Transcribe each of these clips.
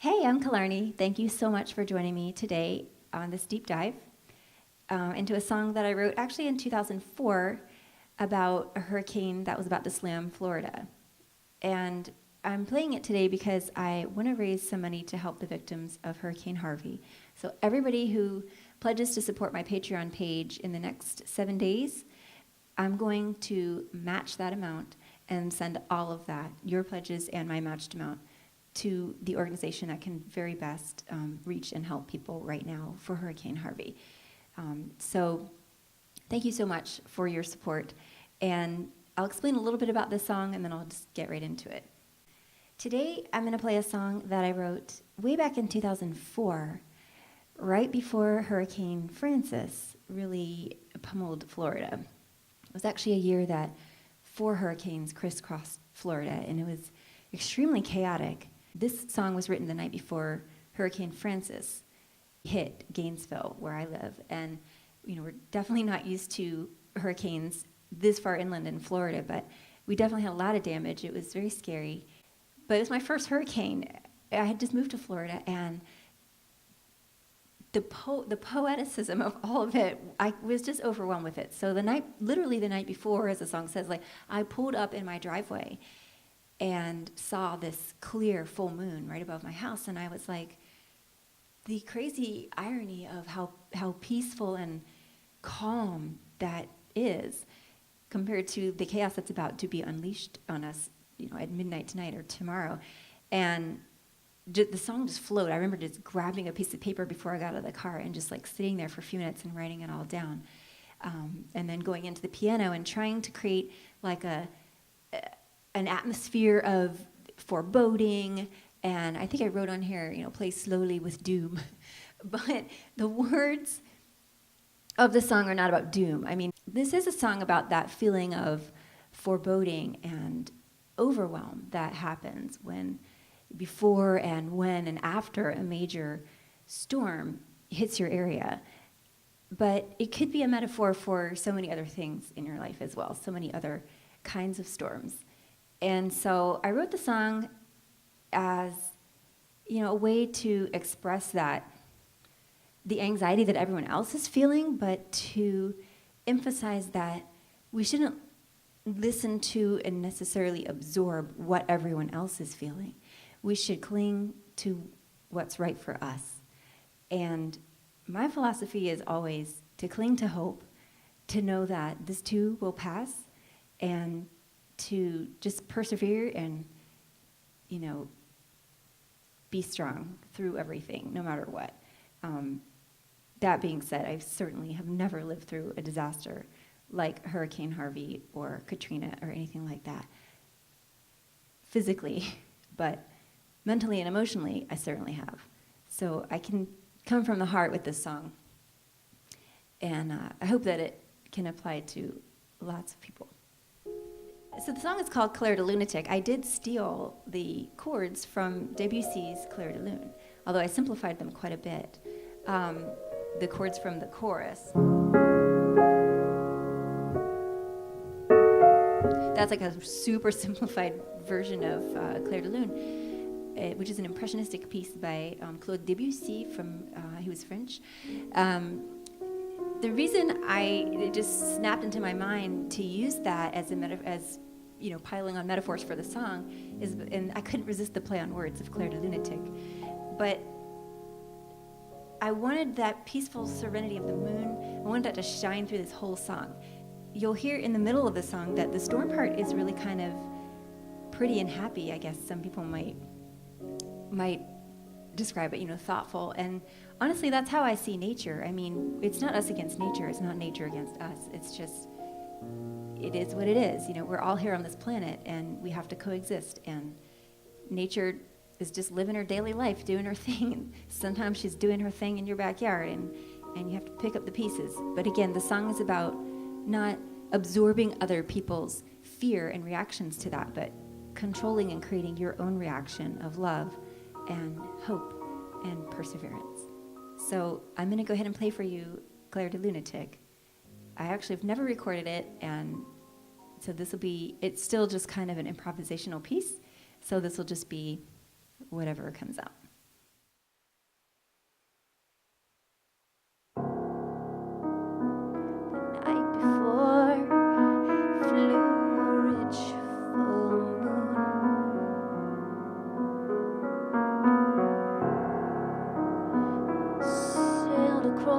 Hey, I'm Killarney. Thank you so much for joining me today on this deep dive into a song that I wrote actually in 2004 about a hurricane that was about to slam Florida. And I'm playing it today because I want to raise some money to help the victims of Hurricane Harvey. So everybody who pledges to support my Patreon page in the next 7 days, I'm going to match that amount and send all of that, your pledges and my matched amount, to the organization that can very best reach and help people right now for Hurricane Harvey. So thank you so much for your support. And I'll explain a little bit about this song, and then I'll just get right into it. Today, I'm going to play a song that I wrote way back in 2004, right before Hurricane Francis really pummeled Florida. It was actually a year that 4 hurricanes crisscrossed Florida, and it was extremely chaotic. This song was written the night before Hurricane Francis hit Gainesville, where I live. And, we're definitely not used to hurricanes this far inland in Florida, but we definitely had a lot of damage. It was very scary. But it was my first hurricane. I had just moved to Florida, and the poeticism of all of it, I was just overwhelmed with it. So literally the night before, as the song says, I pulled up in my driveway and saw this clear full moon right above my house, and I was like, the crazy irony of how peaceful and calm that is compared to the chaos that's about to be unleashed on us, at midnight tonight or tomorrow. And the song just flowed. I remember just grabbing a piece of paper before I got out of the car and just sitting there for a few minutes and writing it all down, and then going into the piano and trying to create an atmosphere of foreboding. And I think I wrote on here, play slowly with doom. But the words of the song are not about doom. I mean, this is a song about that feeling of foreboding and overwhelm that happens before and when and after a major storm hits your area. But it could be a metaphor for so many other things in your life as well, so many other kinds of storms. And so I wrote the song as, a way to express the anxiety that everyone else is feeling, but to emphasize that we shouldn't listen to and necessarily absorb what everyone else is feeling. We should cling to what's right for us. And my philosophy is always to cling to hope, to know that this too will pass, and to just persevere and, be strong through everything, no matter what. That being said, I certainly have never lived through a disaster like Hurricane Harvey or Katrina or anything like that, physically, but mentally and emotionally, I certainly have. So I can come from the heart with this song, and I hope that it can apply to lots of people. So the song is called Clair de Lunatic. I did steal the chords from Debussy's Clair de Lune, although I simplified them quite a bit. The chords from the chorus. That's a super simplified version of Clair de Lune, which is an impressionistic piece by Claude Debussy he was French. The reason it just snapped into my mind to use that as piling on metaphors for the song and I couldn't resist the play on words of Clair de Lunatic, but I wanted that peaceful serenity of the moon. I wanted that to shine through this whole song. You'll hear in the middle of the song that the storm part is really kind of pretty and happy. I guess some people might describe it, thoughtful. And honestly, that's how I see nature. I mean, it's not us against nature. It's not nature against us. It's just, it is what it is. We're all here on this planet, and we have to coexist. And nature is just living her daily life, doing her thing. Sometimes she's doing her thing in your backyard, and you have to pick up the pieces. But again, the song is about not absorbing other people's fear and reactions to that, but controlling and creating your own reaction of love and hope and perseverance. So I'm going to go ahead and play for you Clair de Lunatic. I actually have never recorded it, and so it's still just kind of an improvisational piece, so this will just be whatever comes out.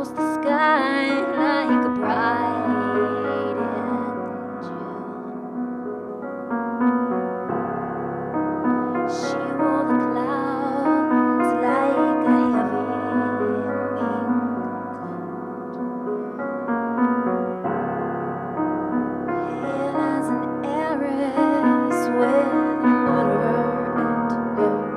across the sky like a bride in June. She wore the clouds like a heavy mink coat, pale as an heiress with a murderer at her throat.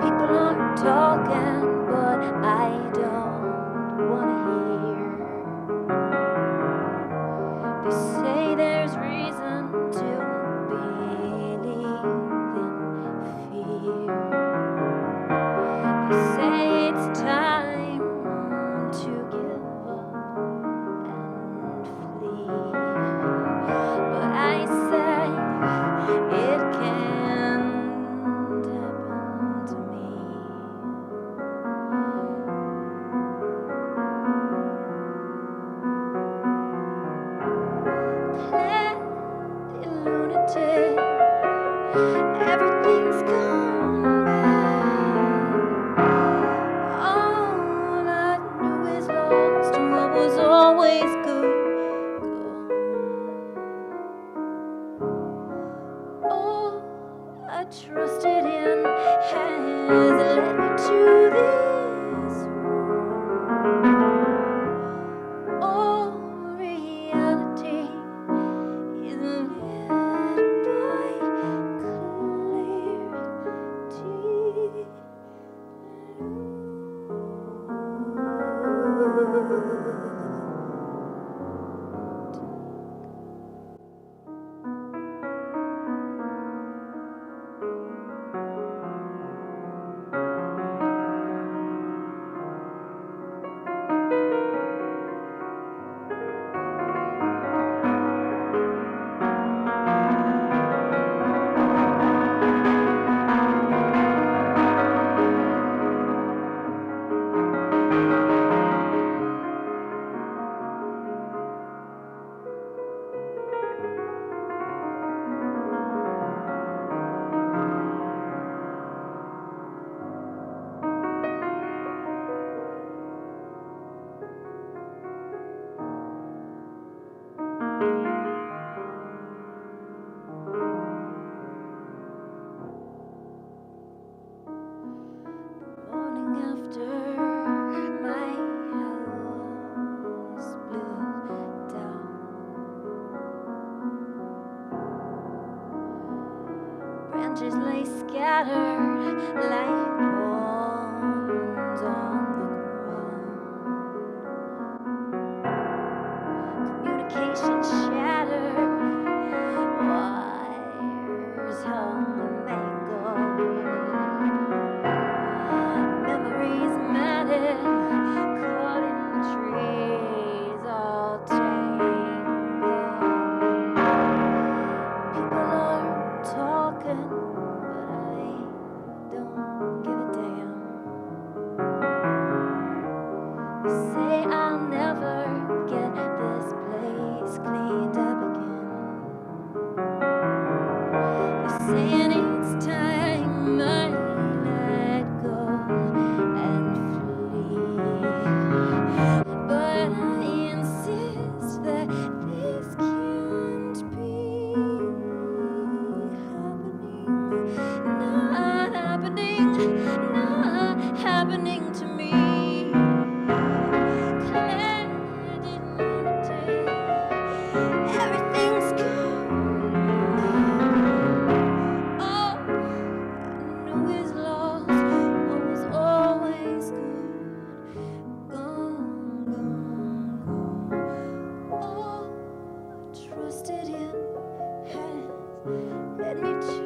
People aren't talking, but I don't want to hear. They say there's reason to believe in fear. They say it's time to give up and flee. But I say it can't happen to me. Clair de Lunatic, everything's gone bad. All I knew is lost, and what was always good gone. All I trusted in has led me to this room. All reality is lit by clarity. Morning after my house blew down, branches lay scattered like bones on the ground. Communication shattered, wires hung mangled. Memories matted, caught in the trees, all tangled. People are talking, but I don't give a damn. They say I'll never get this place cleaned up again. They say it needs time I let go and flee. But I insist that this can't be happening. Not happening to me. Clair de Lunatic, everything's gone. All I knew is lost, what was always good gone, gone, gone. All I trusted in has led me to